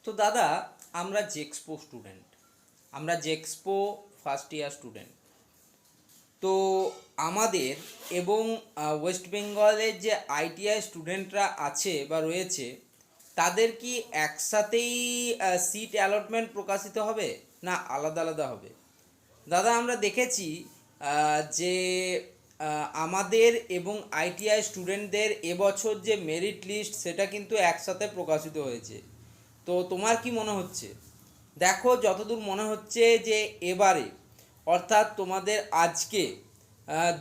তো দাদা, আমরা জেক্সপো স্টুডেন্ট, আমরা জেক্সপো ফার্স্ট ইয়ার স্টুডেন্ট। তো আমাদের এবং ওয়েস্ট বেঙ্গলের যে আইটিআই স্টুডেন্টরা আছে বা রয়েছে, তাদের কি একসাথেই সিট অ্যালটমেন্ট প্রকাশিত হবে না আলাদা আলাদা হবে? দাদা, আমরা দেখেছি যে আমাদের এবং আইটিআই স্টুডেন্টদের এবছর যে মেরিট লিস্ট সেটা কিন্তু একসাথে প্রকাশিত হয়েছে। তো তোমার কি মনে হচ্ছে? দেখো, যতদূর মনে হচ্ছে যে এবারে অর্থাৎ তোমাদের আজকে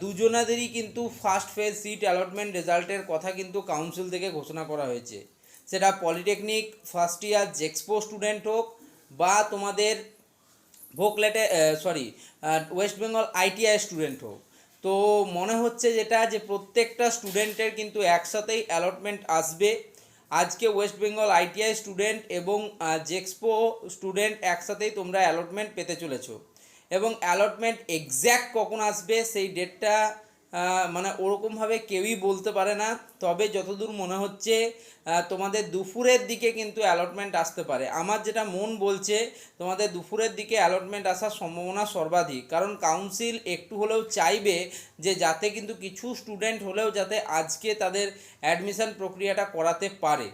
দুজনাদেরই কিন্তু ফার্স্ট ফেজ সিট অ্যালটমেন্ট রেজাল্টের কথা কিন্তু কাউন্সিল থেকে ঘোষণা করা হয়েছে। সেটা পলিটেকনিক ফার্স্ট ইয়ার জেক্সপো স্টুডেন্ট হোক বা তোমাদের ভোকলেটে ওয়েস্ট বেঙ্গল আইটিআই স্টুডেন্ট হোক। তো মনে হচ্ছে যেটা যে প্রত্যেকটা স্টুডেন্টের কিন্তু একসাথেই অ্যালটমেন্ট আসবে। আজকে ওয়েস্ট বেঙ্গল আইটিআই স্টুডেন্ট এবং জেক্সপো স্টুডেন্ট একসাথেই তোমরা অ্যালটমেন্ট পেতে চলেছো। এবং অ্যালটমেন্ট এক্স্যাক্ট কখন আসবে সেই ডেটটা মানে ওরকমভাবে কেউই বলতে পারে না। তবে যতদূর মনে হচ্ছে তোমাদের দুপুরের দিকে কিন্তু অ্যালটমেন্ট আসতে পারে। আমার যেটা মন বলছে তোমাদের দুপুরের দিকে অ্যালটমেন্ট আসার সম্ভাবনা সর্বাধিক, কারণ কাউন্সিল একটু হলেও চাইবে যে যাতে কিন্তু কিছু স্টুডেন্ট হলেও যাতে আজকে তাদের অ্যাডমিশন প্রক্রিয়াটা করাতে পারে।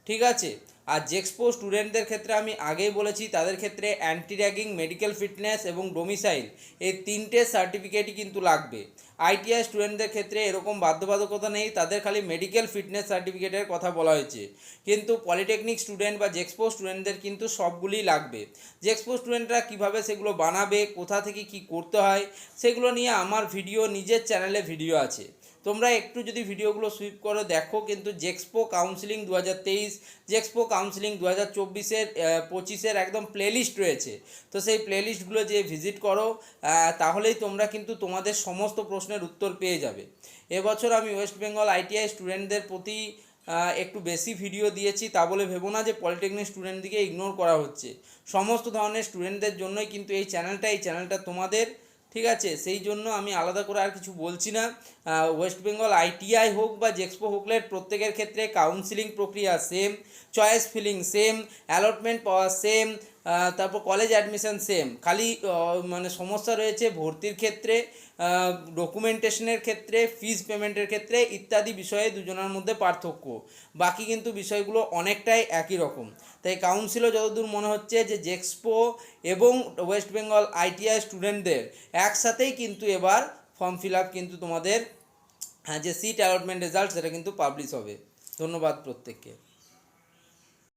ঠিক আছে। আর জেক্সপো স্টুডেন্টদের ক্ষেত্রে আমি আগেই বলেছি, তাদের ক্ষেত্রে অ্যান্টি র্যাগিং, মেডিকেল ফিটনেস এবং ডোমিসাইল এই তিনটে সার্টিফিকেটই কিন্তু লাগবে। আইটিআই স্টুডেন্টদের ক্ষেত্রে এরকম বাধ্যবাধকতা নেই, তাদের খালি মেডিকেল ফিটনেস সার্টিফিকেটের কথা বলা হয়েছে। কিন্তু পলিটেকনিক স্টুডেন্ট বা জেক্সপো স্টুডেন্টদের কিন্তু সবগুলিই লাগবে। জেক্সপো স্টুডেন্টরা কীভাবে সেগুলো বানাবে, কোথা থেকে কি করতে হয়, সেগুলো নিয়ে আমার ভিডিও নিজের চ্যানেলে ভিডিও আছে। তোমরা একটু যদি ভিডিওগুলো সুইপ করে দেখো, কিন্তু জেক্সপো কাউন্সিলিং 2023, জেক্সপো কাউন্সিলিং 2024-এর 25-এর একদম প্লেলিস্ট রয়েছে। তো সেই প্লেলিস্টগুলো যে ভিজিট করো, তাহলেই তোমরা কিন্তু তোমাদের সমস্ত প্রশ্নের উত্তর পেয়ে যাবে। এবছর আমি ওয়েস্ট বেঙ্গল আইটিআই স্টুডেন্টদের প্রতি একটু বেশি ভিডিও দিয়েছি, তা বলে ভেবো না যে পলিটেকনিক স্টুডেন্টদিকে ইগনোর করা হচ্ছে। সমস্ত ধরনের স্টুডেন্টদের জন্যই কিন্তু এই চ্যানেলটা তোমাদের। ঠিক আছে, সেই জন্য আমি আলাদা করে আর কিছু বলছি না। ওয়েস্ট বেঙ্গল আইটিআই হোক বা জেক্সপো হোকলেট, প্রত্যেকের ক্ষেত্রে কাউন্সিলিং প্রক্রিয়া same, choice filling same, allotment পাওয়া সেম, তারপর কলেজ অ্যাডমিশন সেম। খালি মানে সমস্যা রয়েছে ভর্তির ক্ষেত্রে, ডকুমেন্টেশনের ক্ষেত্রে, ফিজ পেমেন্টের ক্ষেত্রে ইত্যাদি বিষয়ে দুজনের মধ্যে পার্থক্য। বাকি কিন্তু বিষয়গুলো অনেকটাই একই রকম। তাই কাউন্সিলও যতদূর মনে হচ্ছে যে জেক্সপো এবং ওয়েস্ট বেঙ্গল আইটিআই স্টুডেন্টদের একসাথেই কিন্তু এবার ফর্ম ফিল আপ কিন্তু তোমাদের যে সিট অ্যালটমেন্ট রেজাল্ট সেটা কিন্তু পাবলিশ হবে। ধন্যবাদ প্রত্যেককে।